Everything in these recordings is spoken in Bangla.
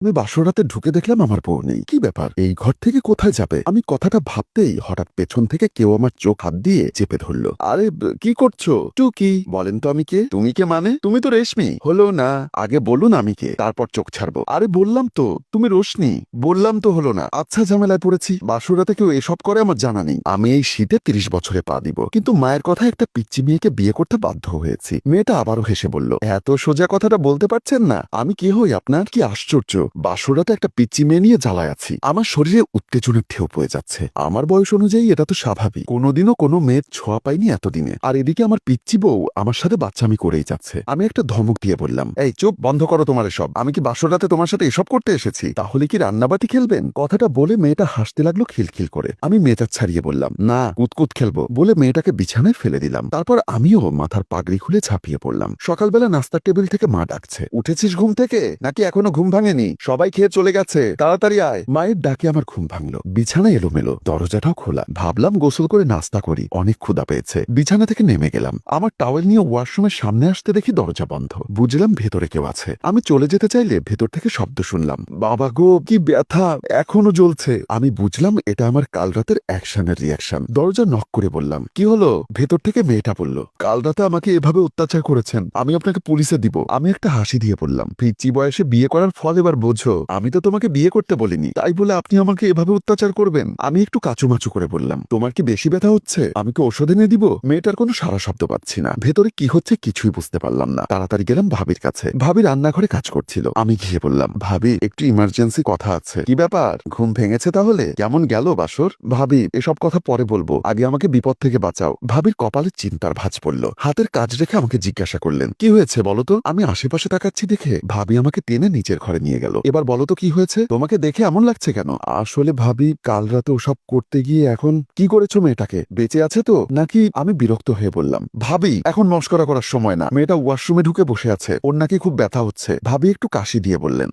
আমি বাসর রাতে ঢুকে দেখলাম আমার বউ নেই। কি ব্যাপার, এই ঘর থেকে কোথায় যাবে? আমি কথাটা ভাবতেই হঠাৎ পেছন থেকে কেউ আমার চোখ হাত দিয়ে চেপে ধরলো। আরে কি করছো? টুকি, বলেন তো আমি কে? তুমি কে মানে? তুমি তো রেশমি। হলো না, আগে বলুন আমি কে, তারপর চোখ ছাড়বো। আরে বললাম তো তুমি রোশনি। বললাম তো হলো না। আচ্ছা, ঝামেলায় পড়েছি। বাসর রাতে কেউ এসব করে আমার জানা নেই। আমি এই শীতে 30 বছরে পা দিব, কিন্তু মায়ের কথা একটা পিচ্চি মেয়েকে বিয়ে করতে বাধ্য হয়েছি। মেয়েটা আবারও হেসে বলল, এত সোজা কথাটা বলতে পারছেন না? আমি কে হই আপনার? কি আশ্চর্য, বাসরাতে একটা পিচ্চি মেয়ে নিয়ে জ্বালায় আছি। আমার শরীরে উত্তেজনের ঢেউ বয়ে যাচ্ছে। আমার বয়স অনুযায়ী এটা তো স্বাভাবিক। কোনোদিনও কোনো মেয়ের ছোঁয়া পাইনি এতদিনে। আর এদিকে আমার পিচ্চি বউ আমার সাথে বাচ্চামি করেই যাচ্ছে। আমি একটা ধমক দিয়ে বললাম, এই চুপ, বন্ধ করো তোমার এসব। আমি কি বাসরাতে তোমার সাথে এসব করতে এসেছি? তাহলে কি রান্নাবাটি খেলবেন? কথাটা বলে মেয়েটা হাসতে লাগলো খিলখিল করে। আমি মেয়েটা ছাড়িয়ে বললাম, না, কুতকুত খেলবো বলে মেয়েটাকে বিছানায় ফেলে দিলাম। তারপর আমিও মাথার পাগড়ি খুলে ঝাঁপিয়ে পড়লাম। সকালবেলা নাস্তার টেবিল থেকে মা ডাকছে, উঠেছিস ঘুম থেকে নাকি এখনো ঘুম ভাঙেনি? সবাই খেয়ে চলে গেছে, তাড়াতাড়ি আয়। মায়ের ডাকে আমার ঘুম ভাঙলো। বিছানা এলোমেলো, দরজাটাও খোলা। ভাবলাম গোসল করে নাস্তা করি, অনেক ক্ষুধা পেয়েছে। বিছানা থেকে নেমে গেলাম। আমার টাওয়েল নিয়ে ওয়াশরুমের সামনে আসতে দেখি দরজা বন্ধ। বুঝলাম ভেতরে কেউ আছে। আমি চলে যেতে চাইলে ভেতর থেকে শব্দ শুনলাম, বাবা গো কি ব্যথা, এখনো জ্বলছে। আমি বুঝলাম এটা আমার কাল রাতের অ্যাকশনের রিয়াকশন। দরজা নক করে বললাম, কি হলো? ভেতর থেকে মেয়েটা বলল, কাল রাতে আমাকে এভাবে অত্যাচার করেছেন, আমি আপনাকে পুলিশে দিব। আমি একটা হাসি দিয়ে বললাম, পিচ্চি বয়সে বিয়ে করার ফল এবার বোঝো। আমি তো তোমাকে বিয়ে করতে বলিনি, তাই বলে আপনি আমাকে এভাবে অত্যাচার করবেন? আমি একটু কাচুমাচু করে বললাম, তোমার কি বেশি ব্যথা হচ্ছে? আমি কি ওষুধ এনে দিব? মেয়েটার কোনো সারা শব্দ পাচ্ছি না। ভেতরে কি হচ্ছে কিছুই বুঝতে পারলাম না। তাড়াতাড়ি গেলাম ভাবির কাছে। ভাবি রান্নাঘরে কাজ করছিল। আমি গিয়ে বললাম, ভাবি একটু ইমার্জেন্সি কথা আছে। কি ব্যাপার, ঘুম ভেঙেছে তাহলে? কেমন গেল বাসর? ভাবি এসব কথা পরে বলবো, আগে আমাকে বিপদ থেকে বাঁচাও। ভাবির কপালে চিন্তার ভাঁজ পড়ল। হাতের কাজ রেখে আমাকে জিজ্ঞাসা করলেন, কি হয়েছে বলো তো? আমি আশেপাশে তাকাচ্ছি দেখে ভাবি আমাকে টেনে নিচের ঘরে নিয়ে গেল। এবার বলো তো কি হয়েছে? তোমাকে দেখে এমন লাগছে কেন? আসলে ভাবি কাল রাতে ওসব করতে গিয়ে এখন কি করেছো মেয়েটাকে? বেঁচে আছে তো নাকি? আমি বিরক্ত হয়ে বললাম, ভাবি এখন মস্করা করার সময় না। মেয়েটা ওয়াশরুমে ঢুকে বসে আছে, ওর নাকি খুব ব্যথা হচ্ছে। ভাবি একটু কাশি দিয়ে বললেন,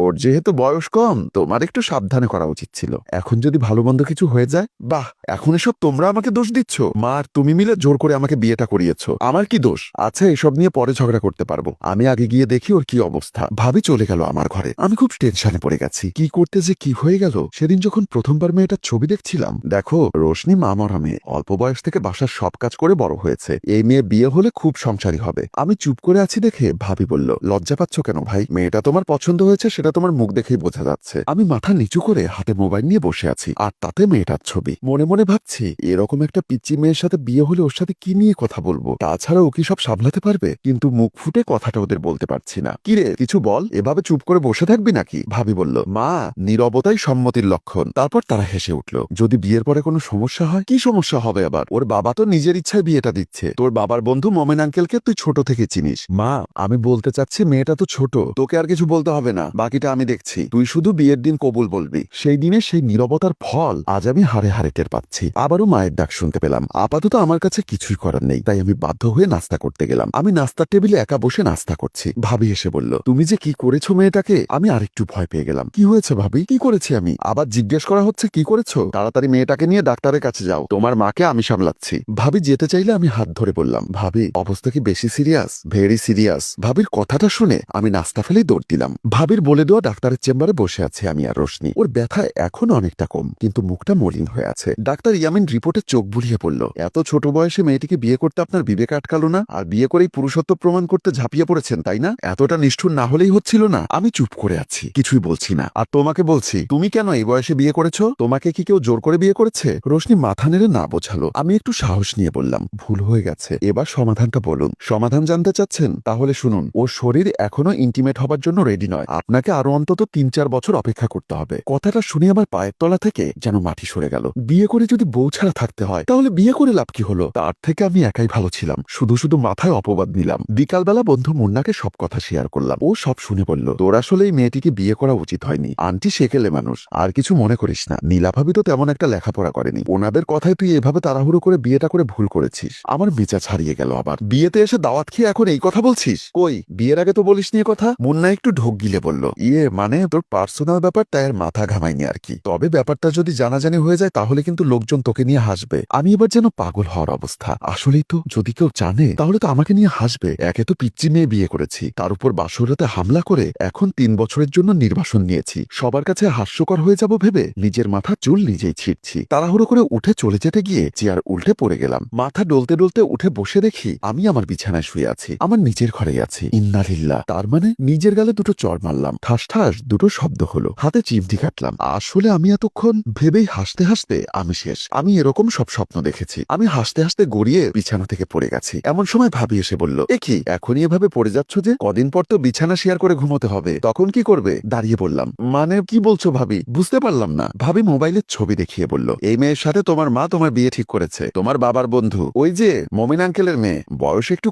ওর যেহেতু বয়স কম, তোমার একটু সাবধানে করা উচিত ছিল। এখন যদি ভালো মন্দ কিছু হয়ে যায়? বাহ, এখন এসব তোমরা আমাকে দোষ দিচ্ছ? মা আর তুমি মিলে জোর করে আমাকে বিয়েটা করিয়েছো, আমার কি দোষ? আচ্ছা, এসব নিয়ে পরে ঝগড়া করতে পারবো। আমি আগে গিয়ে দেখি ওর কি অবস্থা। ভাবি চলে গেল আমার ঘরে। আমি খুব টেনশনে পড়ে গেছি, কি করতে যে কি হয়ে গেল। সেদিন যখন প্রথমবার মেয়েটার ছবি দেখছিলাম, দেখো রোশনি মা মরা মেয়ে, অল্প বয়স থেকে বাসার সব কাজ করে বড় হয়েছে। এই মেয়ে বিয়ে হলে খুব সংসারী হবে। আমি চুপ করে আছি দেখে ভাবি বলল, লজ্জা পাচ্ছ কেন ভাই? মেয়েটা তোমার পছন্দ হয়েছে সেটা তোমার মুখ দেখেই বোঝা যাচ্ছে। আমি মাথা নিচু করে হাতে মোবাইল নিয়ে বসে আছি, আর তাতে মেয়েটার ছবি। মনে মনে ভাবছি, এরকম একটা পিচ্চি মেয়ের সাথে বিয়ে হলে ওর সাথে কি নিয়ে কথা বলবো? তাছাড়া ও কি সব সামলাতে পারবে? কিন্তু মুখ ফুটে কথাটা ওদের বলতে পারছি না। কিরে কিছু বল, এভাবে চুপ করে বসে থাকবি নাকি? ভাবি বলল, মা, নীরবতাই সম্মতির লক্ষণ। তারপর তারা হেসে উঠল। যদি বিয়ের পরে কোনো সমস্যা হয়? কি সমস্যা হবে আবার? ওর বাবা তো নিজের ইচ্ছায় বিয়েটা দিচ্ছে। তোর বাবার বন্ধু মোমেন আঙ্কেলকে তুই ছোট থেকে চিনিস। মা, আমি বলতে চাচ্ছি মেয়েটা তো ছোট, তোকে আর কিছু বলতে হবে না, বাকিটা আমি দেখছি। তুই শুধু বিয়ের দিন কবুল বলবি। সেই দিনে সেই নীরবতার ফল আজ আমি হাড়ে হাড়ে টের পাচ্ছি। আবারও মায়ের ডাক শুনতে পেলাম। আপাতত আমার কাছে কিছুই করার নেই, তাই আমি বাধ্য হয়ে নাস্তা করতে গেলাম। আমি নাস্তার টেবিলে একা বসে নাস্তা করছি। ভাবি এসে বলল, তুমি যে কি করেছো মেয়েটাকে? আমি আরেকটু ভয় পেয়ে গেলাম। কি হয়েছে ভাবি? কি করেছি আমি? আবার জিজ্ঞেস করা হচ্ছে কি করেছো? তাড়াতাড়ি মেয়েটাকে নিয়ে ডাক্তারের কাছে যাও, তোমার মাকে আমি সামলাচ্ছি। ভাবি যেতে চাইলে আমি হাত ধরে বললাম, ভাবি অবস্থা কি বেশি সিরিয়াস? Very serious. ভাবির কথাটা শুনে আমি নাস্তা ফেলেই দৌড় দিলাম। ভাবির বলে দেওয়া ডাক্তারের চেম্বারে বসে আছে আমি আর রোশনি। ওর ব্যথা এখন অনেকটা কম, কিন্তু মুখটা মলিন হয়ে আছে। ডাক্তার ইয়ামিন রিপোর্টে চোখ বুলিয়ে বলল, এত ছোট বয়সে মেয়েটিকে বিয়ে করতে আপনার বিবেক আটকালো না? আর বিয়ে করেই পুরুষত্ব প্রমাণ করতে ঝাঁপিয়ে পড়েছেন, তাই না? এতটা নিষ্ঠুর না হলেই হচ্ছিল না? আমি চুপ করে আছি, কিছুই বলছি না। আর তোমাকে বলছি, তুমি কেন এই বয়সে বিয়ে করেছো? তোমাকে কি কেউ জোর করে বিয়ে করেছে? রোশনি মাথা নেড়ে না বোঝালো। আমি একটু সাহস নিয়ে বললাম, ভুল হয়ে গেছে, এবার সমাধানটা বলুন। সমাধান জানতে চাচ্ছেন? তাহলে শুনুন, ওর শরীর এখনো ইন্টিমেট হবার জন্য রেডি নয়। আপনাকে আরো অন্তত 3-4 বছর অপেক্ষা করতে হবে। কথাটা শুনে আমার পায়ের তলা থেকে যেন মাটি সরে গেল। বিয়ে করে যদি বউ ছাড়া থাকতে হয়, তাহলে বিয়ে করে লাভ কি হলো? তার থেকে আমি একাই ভালো ছিলাম, শুধু শুধু মাথায় অপবাদ নিলাম। বিকালবেলা বন্ধু মুন্নাকে সব কথা শেয়ার করলাম। ও সব শুনে বলল, তোর আসলে এই মেয়েটিকে বিয়ে করা উচিত হয়নি। আন্টি সেকেলে মানুষ, আর কিছু মনে করিস না। নীলাভাবি তো তেমন একটা লেখাপড়া করেনি, ওনাদের কথায় তুই এভাবে তাড়াহুড়ো করে বিয়েটা করে ভুল করেছিস। আমার মেজাজ হারিয়ে গেল। আবার বিয়েতে এসে দাওয়াত খেয়ে এখন এই কথা বলছিস? কই, বিয়ের আগে তো বলিস নিয়ে কথা। মুন্না একটু ঢোক গিলে বলল, ইয়ে মানে তোর পার্সোনাল ব্যাপার, তাই আর মাথা ঘামাইনি আর কি। তবে ব্যাপারটা যদি জানাজানি হয়ে যায় তাহলে কিন্তু লোকজন তোকে নিয়ে হাসবে। আমি এবার যেন পাগল হওয়ার অবস্থা। আসলেই তো, যদি কেউ জানে তাহলে তো আমাকে নিয়ে হাসবে। একে তো পিচ্চি মেয়ে বিয়ে করেছি, তার উপর বাসর রাতে হামলা করে এখন 3 বছরের জন্য নির্বাসন নিয়েছি। সবার কাছে হাস্যকর হয়ে যাব ভেবে নিজের মাথা চুল নিজেই ছিঁড়ছি। তাড়াহুড়ো করে উঠে চলে যেতে গিয়ে চেয়ার উল্টে পড়ে গেলাম। মাথা ডলতে ডলতে উঠে বসে দেখি আমি আমার বিছানায় শুয়ে আছি, আমার নিজের ঘরেই আছি। ইন্নালিল্লাহ। তার মানে নিজের গালে দুটো চড় মারলাম, ঠাস ঠাস দুটো শব্দ হলো, হাতে চিমটি কাটলাম। আসলে আমি এতক্ষণ ভেবেই হাসতে হাসতে আমি শেষ। আমি এরকম সব স্বপ্ন দেখেছি। আমি হাসতে হাসতে গড়িয়ে বিছানা থেকে পড়ে গেছি। এমন সময় ভাবি এসে বলল, এ কি এখনই এভাবে পড়ে যাচ্ছ যে? কদিন পর তো বিছানা শেয়ার করে ঘুমোতে হবে, তখন কি করবে? দাঁড়িয়ে বললাম, মানে কি বলছো ভাবি? বুঝতে পারলাম না। ভাবি মোবাইলের ছবি দেখিয়ে বলল, এই মেয়ের সাথে তোমার মা তোমার বিয়ে ঠিক করেছে, তোমার বাবার বন্ধু, ওই যে মমিন আঙ্কেলের মেয়ে, বয়স একটু